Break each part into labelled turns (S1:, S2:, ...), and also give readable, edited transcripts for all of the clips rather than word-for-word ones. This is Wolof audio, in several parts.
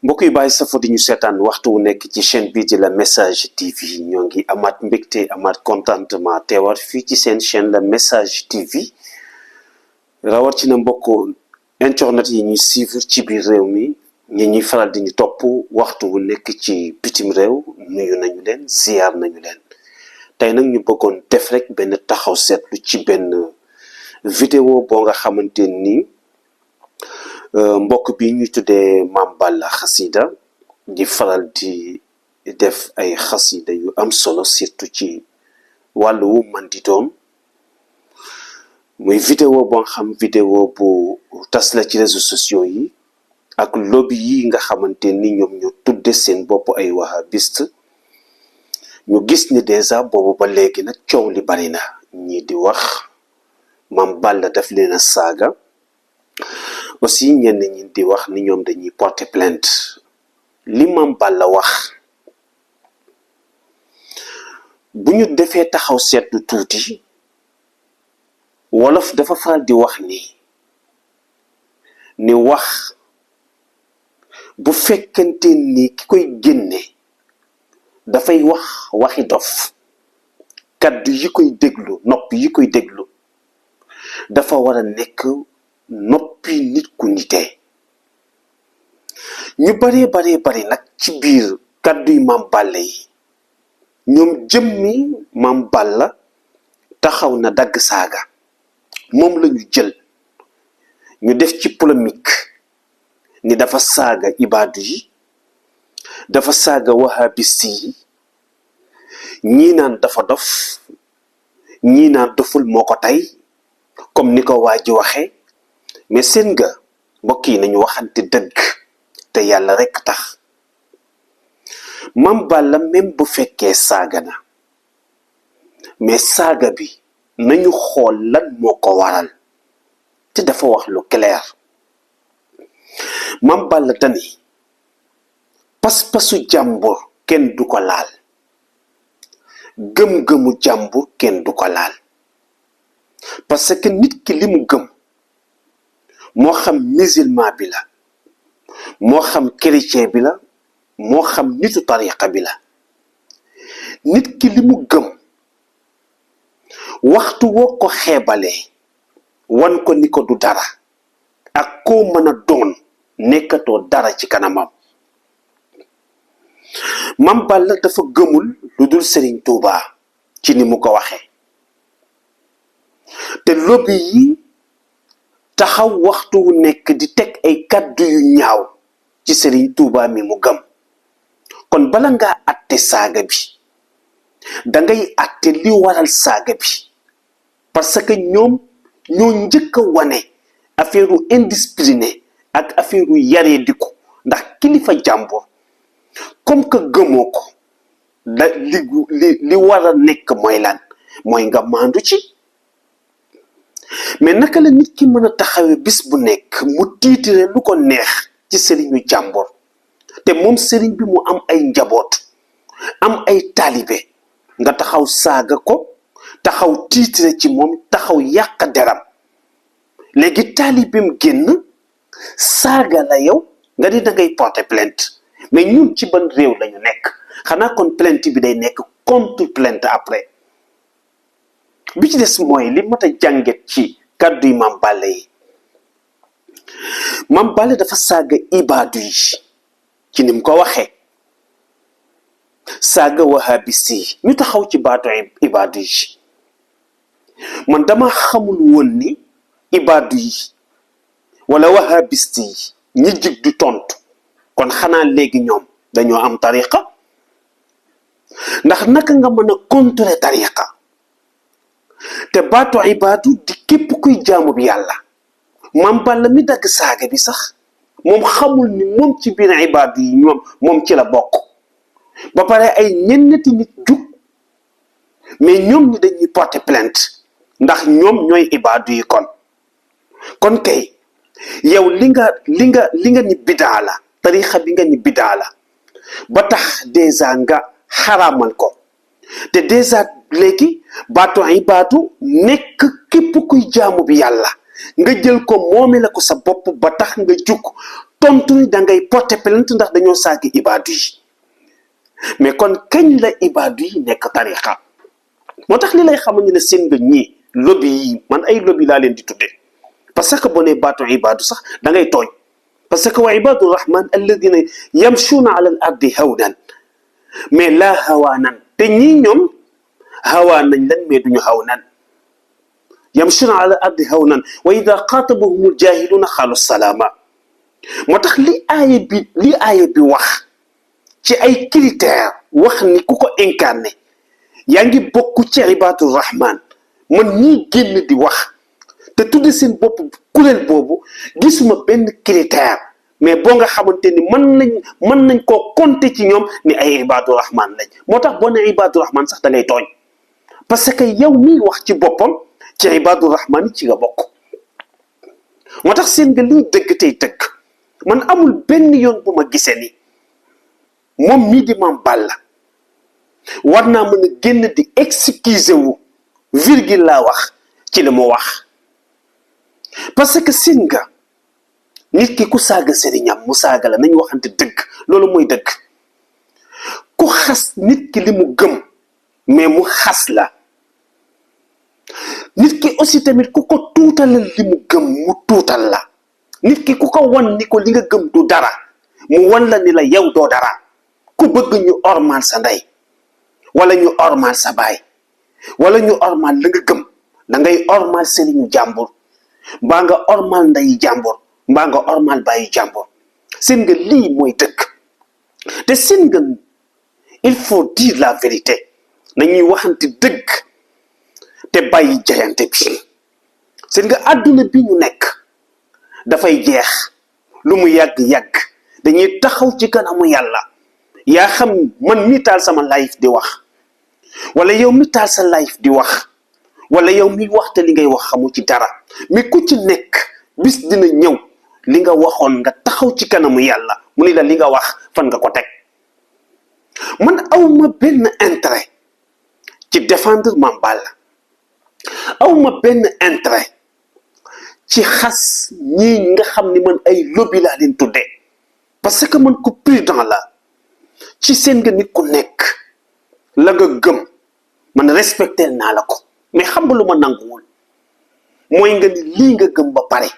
S1: mbokk yi bàyyi safo di ñu seetaan waxtu wu nekk ci chaîne bii di la message TV ñoo ngi amaat mbégte amaat contentement teewaat fii ci seen chaîne la message TV rawatina mbokk internet yi ñuy suivre ci biir réew mi ñi ñuy faral di ñu topp waxtu wu nekk ci bitim réew nuyu nañu leen ziar nañu leen tey nag ñu bëggoon def rek benn taxaw seetlu ci benn vidéo boo nga xamante ni mbokk bi ñuy tuddee Mame Balla Xasida di faral di def ay xasida yu am solo surtout ci wàllu wu man di doon muy vidéo boo xam vidéo bu tas la ci réseaux sociaux yi ak lobby yi nga xamante ni ñoom ñoo tudde seen bopp ay wahabiste ñu gis ni déjà boobu ba léegi nag coow li bari na ñii di wax Mame Balla daf leen a saaga aussi ñenn ñi di wax ni ñoom dañuy porter plainte li Mame Balla wax bu ñu defee taxaw seetlu tuuti wolof dafa faral di wax ni wax bu fekkente ni ki koy génne dafay wax waxi dof kaddu yi koy déglu nopp yi koy déglu dafa war a nekk noppi nit ku nitee ñu bari nag ci biir kàdduy Mame Balla yi ñoom jëmmi Mame Balla taxaw na dagg saaga moom la ñu jël ñu def ci polémique ni dafa saaga ibaadu yi dafa saaga wahabiste yi ñii naan dafa dof ñii naan doful moo ko tey comme ni ko waa ji waxee mais seen nga mbokk yi nañu waxante dëgg te yàlla rekk tax Mame Balla même bu fekkee saaga na mais saaga bi nañu xool lan moo ko waral te dafa wax lu clair Mame Balla dani pas-pasu jàmbur kenn du ko laal gëm-gëmu jàmbur kenn du ko laal parce que nit ki li mu gëm moo xam musulman bi la moo xam chrétien bi la moo xam nitu tariqa bi la nit ki li mu gëm waxtu woo ko xeebalee wan ko ni ko du dara ak koo mën a doon nekkatoo dara ci kanamam Mame Balla dafa gëmul lu dul Serigne Touba ci ni mu ko waxee te lobby yi taxaw waxtu wu nekk di teg ay kaddu yu ñaaw ci Serigne Touba mi mu gëm kon bala ngaa atte saaga bi dangay atte li waral saaga bi parce que ñoom ñoo njëkk a wane affaire u indiscipliné ak affaire u yaree diku ndax kilifa jàmbur comme que gëmoo ko da li war a nekk mooy lan mooy nga maandu ci mais naka la nit ki mën a taxawee bis bu nekk mu tiitire lu ko neex ci sëriñu jàmbur te moom sëriñ bi mu am ay njaboot am ay taalibe nga taxaw saaga ko taxaw tiitire ci moom taxaw yàq deram léegi taalibeem génn saaga la yow nga di dangay porter plainte mais ñun ci ban réew lañu nekk xanaa kon plainte bi day nekk contre plainte après bi ci des mooy li mat a jànget ci kàddu yi Mame Balla yi Mame Balla dafa saaga ibaadu yi ci ni mu ko waxee saaga wahabiste yi ñu taxaw ci baatu ibaadu yi man dama xamul woon ni ibaadu yi wala wahabiste yi ñi jig du tontu kon xanaa léegi ñoom dañoo am tariqa ndax naka nga mën a contrôler tariqa te baatu ibaadu di képp kuy jaamu bi yàlla Mame Balla mi dagg saaga bi sax moom xamul ni moom ci biir ibaadu yi moom ci la bokk ba pare ay ñenneti nit jug mais ñoom ñi dañuy porter plainte ndax ñoom ñooy ibaadu yi kon kay yow li nga ni bidaa la tarixa bi nga ni bidaa la ba tax déjà nga xaraamal ko te déjà léegi baatu ibaadu nekk képp kuy jaamu bi yàlla nga jël ko moome la ko sa bopp ba tax nga jug tontu ni da ngay porter plainte ndax dañoo saaga ibaadu yi mais kon kañ la ibaadu yi nekk tariqa moo tax li lay xamal ni ne seen nga ñii lobby yi man ay lobby laa leen di tuddee parce que boo nee baatu ibaadu sax da ngay tooñ parce que wa ibaadu rahman alladina yamshuuna ala al ardi hawnan mais laa hawaanan te ñii ñoom hawaa nañ lan mais duñu hawnan yamshuuna ala al ardi hawnan wa ida xaatabahum al jaahiluuna xaalu salaama moo tax li aaya bi wax ci ay critères wax ni ku ko incarné yaa ngi bokk ci ibaadu rahman man ñii génn di wax te tudde seen bopp kuréel boobu gisuma benn critère mais boo nga xamante ni mën nañ koo compter ci ñoom ni ay ibaadu rahman lañ moo tax boo ne ibaadu rahman sax da ngay tooñ parce que yow miy wax ci boppam ci ibaadu rahman yi ci nga bokk moo tax seen nga liy dëgg tey dëgg man amul benn yoon bu ma gisee ni moom mii di Mame Balla war naa mën a génn di excuser wu virgule laa wax ci li mu wax parce que sin nga nit ki ku saaga sëriñam mu saaga la nañu waxante dëgg loolu mooy dëgg ku xas nit ki li mu gëm mais mu xas la nit ki aussi tamit ku ko tuutalal li mu gëm mu tuutal la nit ki ku ko wan ni ko li nga gëm du dara mu wan la ni la yow doo dara ku bëgg ñu ormal sa ndey wala ñu ormal sa baay wala ñu ormal la nga gëm da ngay ormal sëriñu jàmbur mbaa nga ormal ndeyi jàmbur mbaa nga ormal bàyyi jàmbur seen nga lii mooy dëgg te seen nga il faut dire la vérité nañuy waxante dëgg te bàyyi jayante bi seen nga àdduna bi ñu nekk dafay jeex lu mu yàgg-yàgg dañuy taxaw ci kanamu yàlla yaa xam man mi taal sama live di wax wala yow mi taal sa live di wax wala yow mi waxte li ngay wax xamu ci dara mais ku ci nekk bis dina ñëw li nga waxoon nga taxaw ci kanamu yàlla mu ni la li nga wax fan nga ko teg man awma benn intérêt ci défendre Mame Balla awma benn intérêt ci xas ñii nga xam ni man ay lobby laa leen tuddee parce que man ku prudent la ci seen nga nit ku nekk la nga gëm man respecté naa la ko mais xam nga lu ma nanguwul mooy nga ni lii nga gëm ba pare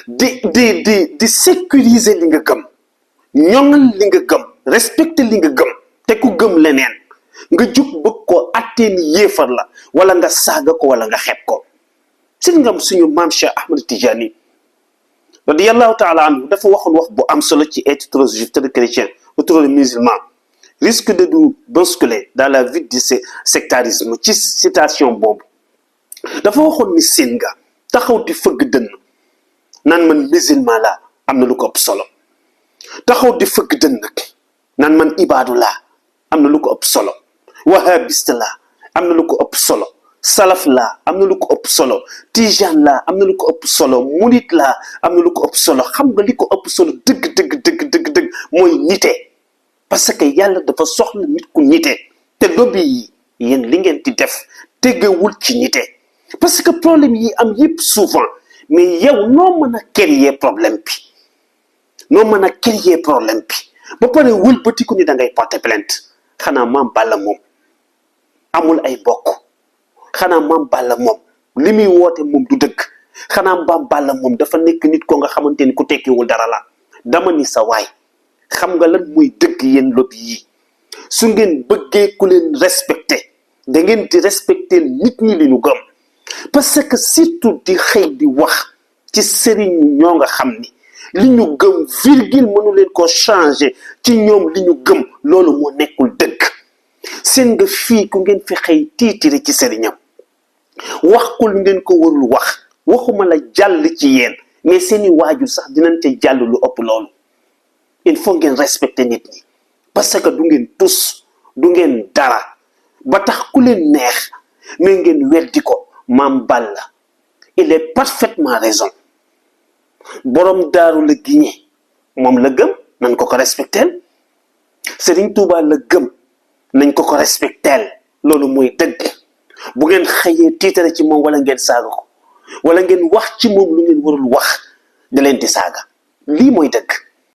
S1: di sécuriser li nga gëm ñoŋal li nga gëm respecté li nga gëm te ku gëm leneen nga jug bëgg ko attee ni yéefar la wala nga saaga ko wala nga xeeb ko seen ngam suñu maam Cheikh Ahmed Tidiane radiyallahu taala anhu dafa waxoon wax bu am solo ci être trop juif trop chrétien ou trop musulman risque de nous bousculer dans la vie du sectarisme ci citation boobu dafa waxoon ni seen nga taxaw di fëgg dënn naan man musulman la am na lu ko ëpp solo taxaw di fëgg dënn naan man ibaadu laa am na lu ko ëpp solo wahabiste laa am na lu ko ëpp solo salaf laa am na lu ko ëpp solo tijaan laa am na lu ko ëpp solo murit laa am na lu ko ëpp solo xam nga li ko ëpp solo dëgg mooy nite parce que yàlla dafa soxla nit ku nite te lobby yi yéen li ngeen di def tegewul ci nite parce que problème yi am yëpp souvent mais yow noo mën a créer problème bi ba pare wëlbatiku ni da ngay porter plainte xanaa Mame Balla moom amul ay bokk xanaa Mame Balla moom li muy woote moom du dëgg xanaa Mame Balla moom dafa nekk nit ko nga xamante ni ku tekkiwul dara la dama ni sa waay xam nga lan muy dëgg yéen lobby yi su ngeen bëggee ku leen respecté da ngeen di respecté nit ñi li ñu gëm parce que surtout di xëy di wax ci sëriñ ñoo nga xam ni li ñu gëm virgule mënu leen ko changer ci ñoom li ñu gëm loolu moo nekkul dëgg seen nga fii ku ngeen fi xëy tiitire ci sëriñam wax ko lu ngeen ko warul wax waxuma la jàll ci yéen mais seeni waajur sax dinañ ca jàll lu ëpp loolu il faut ngeen respecter nit ñi parce que du ngeen tus du ngeen dara ba tax ku leen neex mais ngeen weddi ko Mame Balla il est parfaitement raison borom daaru la giñe moom la gëm nañ ko respecteel Serigne Touba la gëm nañ ko respecteel loolu mooy dëgg bu ngeen xëyee tiitare ci moom wala ngeen saaga ko wala ngeen wax ci moom lu ngeen warul wax da leen di saaga lii mooy dëgg